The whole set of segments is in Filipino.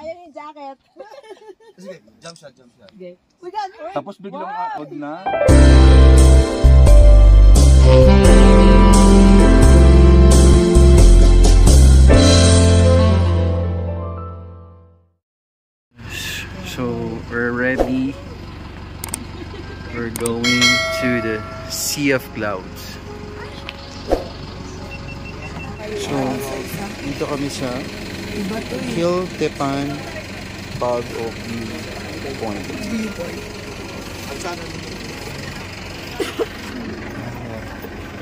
Sayang yung jacket. Sige, jump shot. Okay. Tapos biglang wag na. So we're ready. We're going to the Sea of Clouds. So dito kami sa Kiltepan Bog of View Point.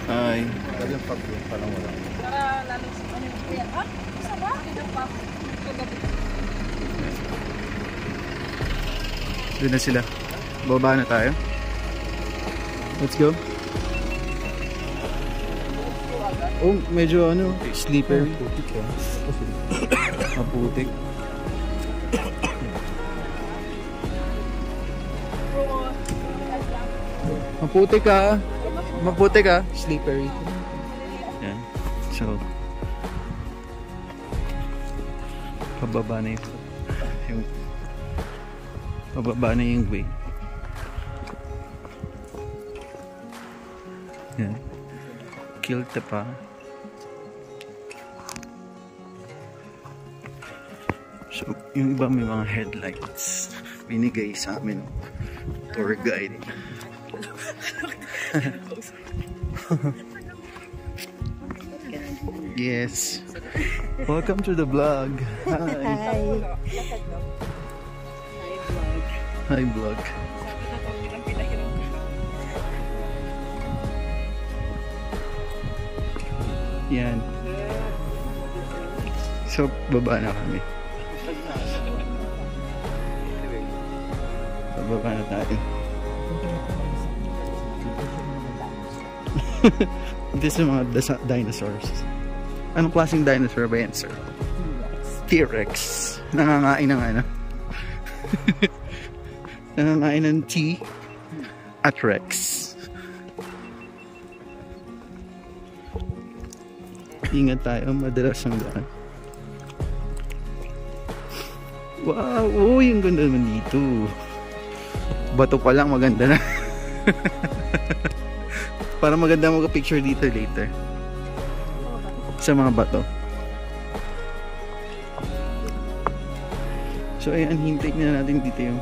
Hi. Galing pag parang wala. Para lalo sa ano yung kuya. Ah, isa ba? Pinang pa. Doon na sila. Baba na tayo. Let's go. Oh, medyo ano, sleeper. Maputik. Maputik ka. Maputik ka. Slippery. Yan. So, pababa na yung pababa na yung way. Yan. Kiltepan. So, yung iba may mga headlights binigay sa amin tour guide. Yes. Welcome to the vlog. Hi. Hi vlog. Yan. So, baba na kami. Baba na tayo. Ito sa mga dinosaurs. Anong klaseng dinosaur ba yan, sir? T-Rex. Nangangain ng ano? Nangangain ng T at Rex. Ingat tayo, madalas ang daan. Wow! Oh, yung ganda naman dito. Bato pa lang, maganda na. Para maganda mag-picture dito later. Sa mga bato. So ayan, hintay na natin dito yung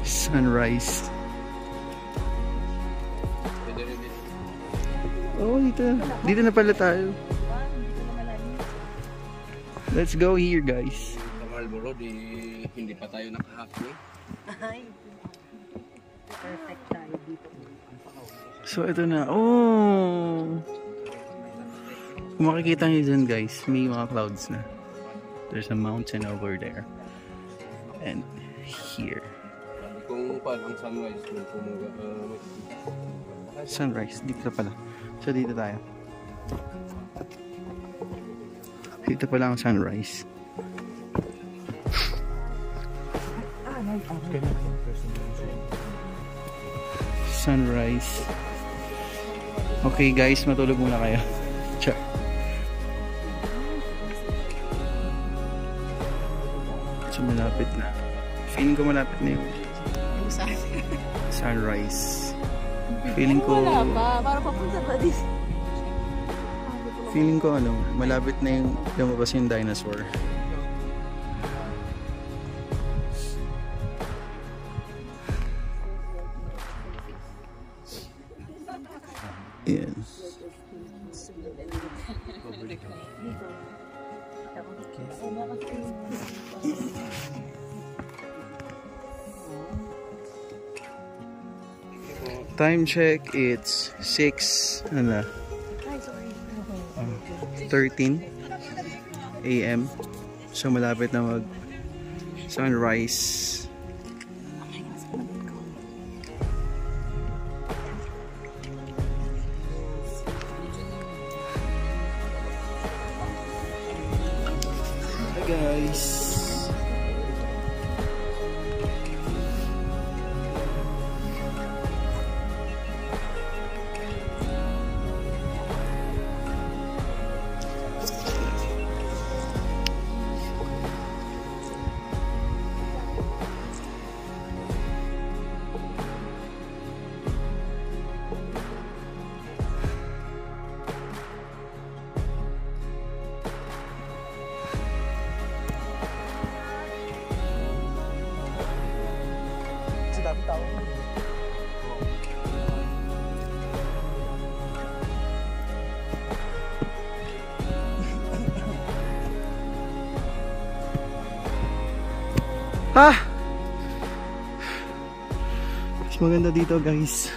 sunrise. Oh, dito na pala tayo. Let's go here, guys. Sa Marlboro, hindi pa tayo naka-halfway. Perfect tayo dito. So ito na. Oh! Kung makikita nyo dyan, guys, may mga clouds na. There's a mountain over there. And here. Kung paano ang sunrise, Sunrise, dito pala. So dito tayo. Dito pala ang sunrise. Sunrise. Okay guys, matulog muna kayo. Check. So malapit na. Feeling ko malapit na yung sunrise. Feeling ko wala pa, para papunta pa din. Feeling ko ano, malapit na yung lumabas yung dinosaur. Yan. Time check, it's 6:13 AM. So malapit na mag sunrise. Hi guys. Ah! Mas maganda dito, guys.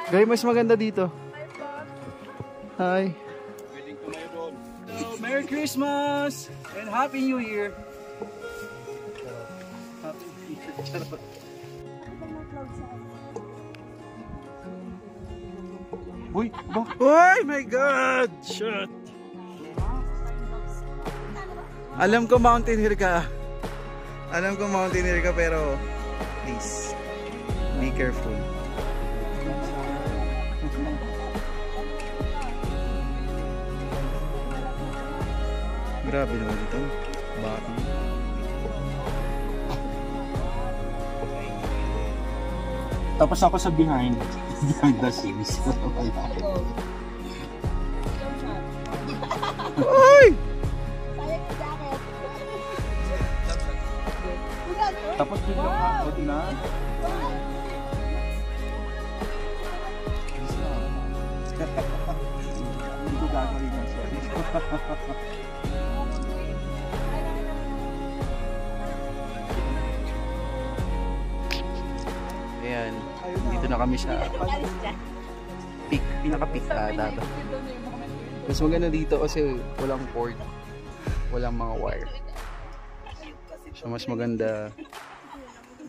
Guys, mas maganda dito. Hi. So, Merry Christmas and Happy New Year. Happy New Year. Uy, ba? Oh my God! Shit! Alam ko mountaineer ka. Alam ko mountaineer ka pero please, be careful. Grabe naman ito. Bakit? Tapos ako sa behind the scenes. Uy! Sayang yung jacket. Tapos biglang ako na. Hindi ko gagawin yan, sorry. Ayan, dito na kami sa peak, pinaka-peak dapat. Mas maganda dito kasi walang cord, walang mga wire. So mas maganda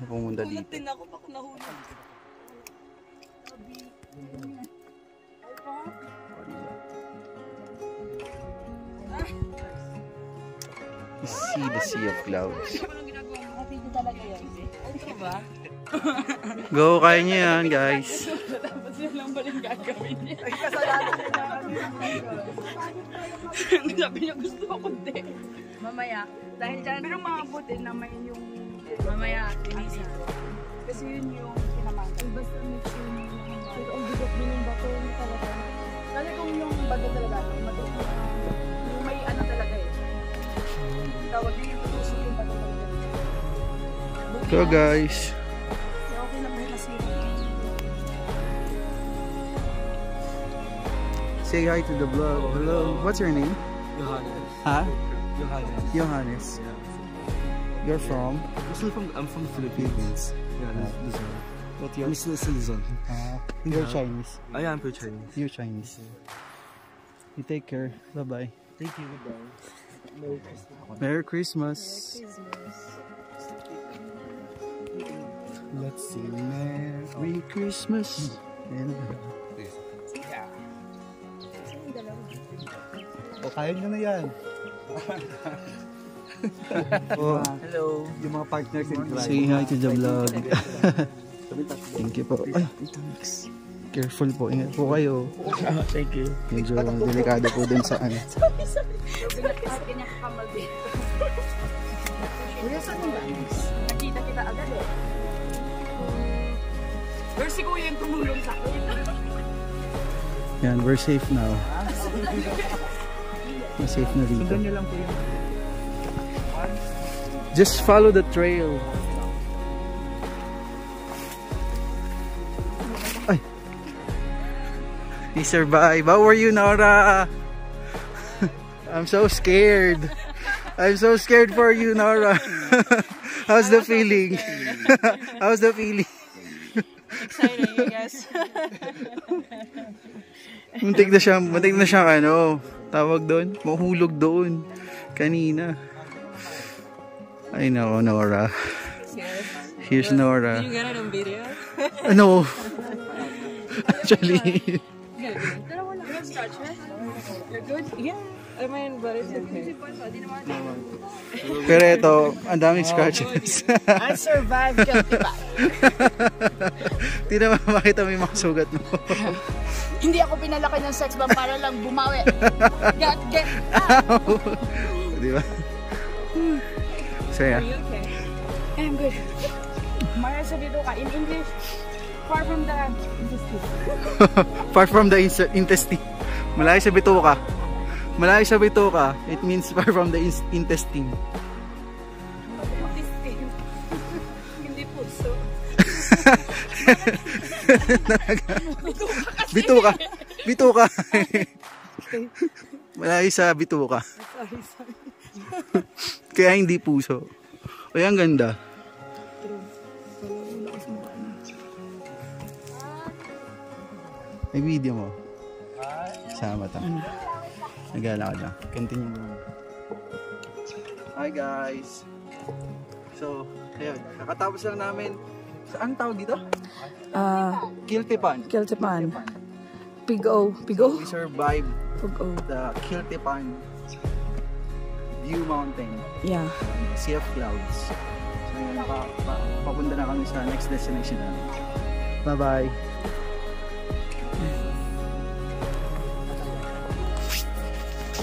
na pumunta dito. Ako baka nahulog. You see the sea of clouds. Video talaga yun. Ano ba? Go, kaya nyo yan, guys. Dapat sila lang ba rin gagawin niya? Ay, kasalanan nila. Sabi niya gusto ko kundi. Mamaya. Dahil dyan, pero makabuti naman yung mamaya, Denisa. Kasi yun yung pinamangka. Basta make sure yung pero ang bigat din yung bato yung talaga. Kasi kung yung bato talaga, matuto yung may ano talaga eh. Tawag din yung tutusok yung bato talaga. Go, guys. Okay lang ba kasi Say hi to the vlog. Hello. What's your name? Johannes. Huh? Johannes. Johannes. You're from? I'm from the Philippines. Yeah, Luzon. What's I'm yours? still Luzon. You're Chinese. I am pure Chinese. You're Chinese. You take care. Bye-bye. Thank you. Merry Christmas. Let's see. Merry Christmas. O, kaya nyo na yan. Oh, Hello. Yung mga partners in crime. say hi to the vlog. Thank you po. Ay, careful po. Ingat po kayo. Thank you. Medyo delikado po dun sa ano. Kanya kamal din. Kuya, saan yung guys? Nakita kita agad eh. Pero si Kuya yung tumulong sa akin. Yan, we're safe now. We're safe na dito. Sundan nyo lang po yun. Just follow the trail. Ay. He survived. How are you, Nora? I'm so scared. I'm so scared for you, Nora. How's the feeling? How's the feeling? Exciting, I guess. Muntik na siya ano, tawag doon, mahulog doon kanina. Ay nako, Nora. Here's Nora. Did you get it on video? No. Actually. You're good? Stretch it? You're good? Yeah. I mean, but it's okay. Pero ito, ang daming scratches. I survived, guilty ba? Hindi naman makita mo yung mga sugat mo. Hindi ako pinalaki ng sex bomb para lang bumawi. Get Ow! Di ba? Saya. Are you okay? I'm good. Mara, sabi ko ka in English. Far from the intestine. Far from the intestine. Malayo sa bituka. Malayo sa bituka. It means far from the intestine. Intestine. Hindi puso. Bituka. Bituka. Malayo sa bituka. Sorry. Kaya hindi puso. Ay, ang ganda. May video mo. Sama ta. Nagala ka lang. Continue mo. Hi guys. So, ayun. Kakatapos lang namin. Saan tawag dito? Kiltipan. Kiltipan. Pig-o. Pig-o? We survived Pig-o. the Kiltipan View Mountain. Yeah. Sea of Clouds. So yun, papunta na kami sa next destination namin. Bye-bye.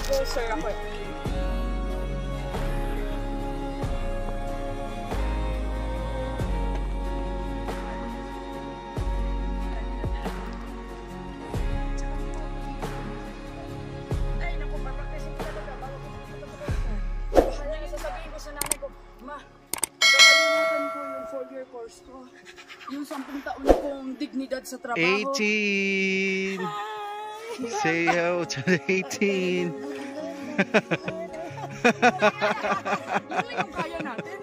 Go, sir, ako. Ay, naku, papraktisin ko talaga. Sasabihin ko sa nanay ko, Ma, kakalimutan ko yung 4-year course ko. Yung 10 taon kong dignidad sa trabaho. 18! Say hello to the 18! Yun lang yung kaya natin.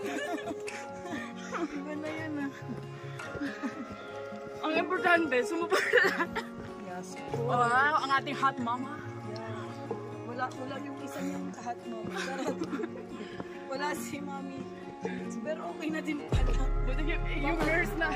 Iba na yan ah. Ang importante, sumuport na. Yes. Ang ating hot mama. Yeah. Wala yung isa niyang hot mama. Wala si mami. Pero okay na din pala. Buti yung nurse na.